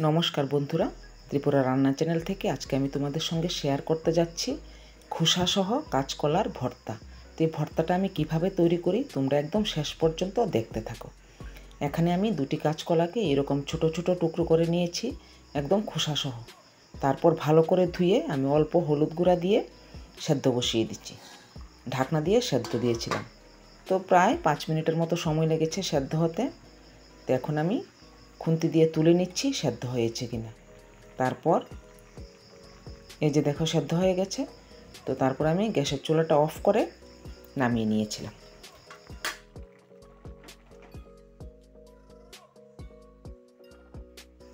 নমস্কার বন্ধুরা, ত্রিপুরা রান্না চ্যানেল থেকে আজকে আমি তোমাদের সঙ্গে শেয়ার করতে যাচ্ছি খোসাসহ কাঁচকলার ভর্তা। তো এই ভর্তাটা আমি কিভাবে তৈরি করি তোমরা একদম শেষ পর্যন্ত দেখতে থাকো। এখানে আমি দুটি কাঁচকলাকে এরকম ছোট ছোট টুকরো করে নিয়েছি, একদম খোসাসহ। তারপর ভালো করে ধুয়ে আমি অল্প হলুদ গুঁড়া দিয়ে সেদ্ধ বসিয়ে দিচ্ছি। ঢাকনা দিয়ে সেদ্ধ দিয়েছিলাম, তো প্রায় 5 মিনিটের মতো সময় লেগেছে সেদ্ধ হতে। তো এখন আমি খুন্তি দিয়ে তুলে নিচ্ছি সেদ্ধ হয়েছে কিনা। তারপর এই যে দেখো সেদ্ধ হয়ে গেছে। তো তারপর আমি গ্যাসের চুলাটা অফ করে নামিয়ে নিয়েছিলাম।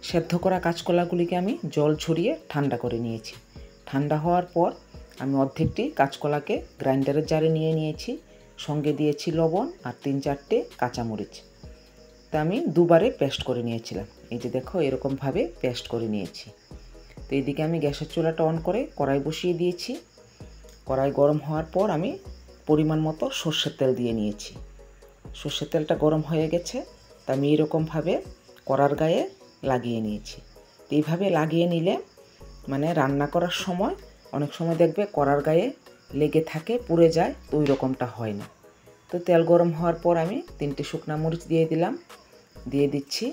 সেদ্ধ করা কাঁচকলাগুলিকে আমি জল ঝরিয়ে ঠান্ডা করে নিয়েছি। ঠান্ডা হওয়ার পর আমি অর্ধেকটি কাঁচকলাকে গ্রাইন্ডারের জারে নিয়ে নিয়েছি, সঙ্গে দিয়েছি লবণ আর 3-4টে কাঁচামরিচ। তা আমি দুবারে পেস্ট করে নিয়েছিলাম। এই যে দেখো এরকমভাবে পেস্ট করে নিয়েছি। তো এইদিকে আমি গ্যাসের চুলাটা অন করে কড়াই বসিয়ে দিয়েছি। কড়াই গরম হওয়ার পর আমি পরিমাণ মতো সর্ষের তেল দিয়ে নিয়েছি। সর্ষের তেলটা গরম হয়ে গেছে, তা আমি এরকমভাবে কড়ার গায়ে লাগিয়ে নিয়েছি। তো এইভাবে লাগিয়ে নিলে মানে রান্না করার সময় অনেক সময় দেখবে কড়ার গায়ে লেগে থাকে, পুড়ে যায়, তো ওই রকমটা হয় না। তো তেল গরম হওয়ার পর আমি 3টে শুকনো মরিচ দিয়ে দিলাম, দিয়ে দিচ্ছি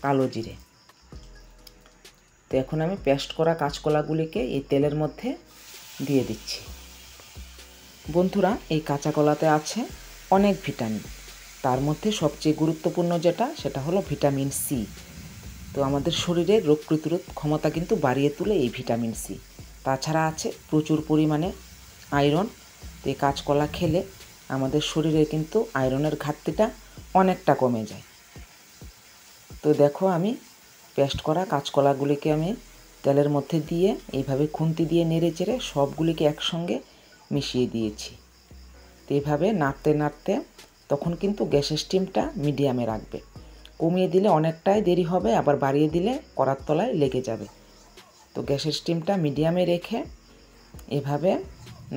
কালো জিরে। তো এখন আমি পেস্ট করা কাঁচকলাগুলিকে এই তেলের মধ্যে দিয়ে দিচ্ছি। বন্ধুরা, এই কাঁচা কলাতে আছে অনেক ভিটামিন। তার মধ্যে সবচেয়ে গুরুত্বপূর্ণ সেটা হলো ভিটামিন সি। তো আমাদের শরীরের রোগ প্রতিরোধ ক্ষমতা কিন্তু বাড়িয়ে তোলে এই ভিটামিন সি। তাছাড়া আছে প্রচুর পরিমাণে আয়রন। তো এই কাঁচকলা খেলে আমাদের শরীরে কিন্তু আয়রনের ঘাটতিটা অনেকটা কমে যায়। তো দেখো আমি পেস্ট করা কাঁচকলাগুলিকে আমি তেলের মধ্যে দিয়ে এইভাবে খুন্তি দিয়ে নেড়ে চেড়ে সবগুলিকে একসঙ্গে মিশিয়ে দিয়েছি। তো এইভাবে নাড়তে নাড়তে তখন কিন্তু গ্যাসের স্টিমটা মিডিয়ামে রাখবে। কমিয়ে দিলে অনেকটাই দেরি হবে, আবার বাড়িয়ে দিলে কড়ার তলায় লেগে যাবে। তো গ্যাসের স্টিমটা মিডিয়ামে রেখে এভাবে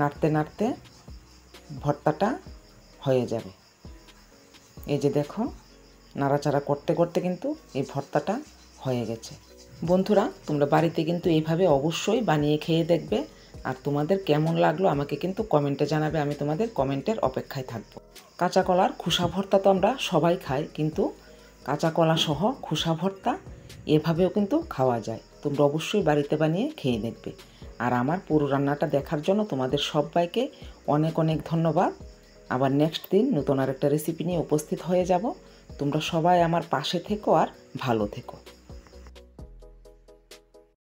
নাড়তে নাড়তে ভর্তাটা হয়ে যাবে। এই যে দেখো নাড়াচাড়া করতে করতে কিন্তু এই ভর্তাটা হয়ে গেছে। বন্ধুরা, তোমরা বাড়িতে কিন্তু এইভাবে অবশ্যই বানিয়ে খেয়ে দেখবে, আর তোমাদের কেমন লাগলো আমাকে কিন্তু কমেন্টে জানাবে। আমি তোমাদের কমেন্টের অপেক্ষায় থাকব। কাঁচা কলার খোসা ভর্তা তো আমরা সবাই খাই, কিন্তু কাঁচা কলা সহ খোসা ভর্তা এভাবেও কিন্তু খাওয়া যায়। তোমরা অবশ্যই বাড়িতে বানিয়ে খেয়ে দেখবে। আর আমার পুরো রান্নাটা দেখার জন্য তোমাদের সবাইকে অনেক অনেক ধন্যবাদ। আবার নেক্সট দিন নতুন আরেকটা রেসিপি নিয়ে উপস্থিত হয়ে যাব। তোমরা সবাই আমার পাশে থেকো আর ভালো থেকো।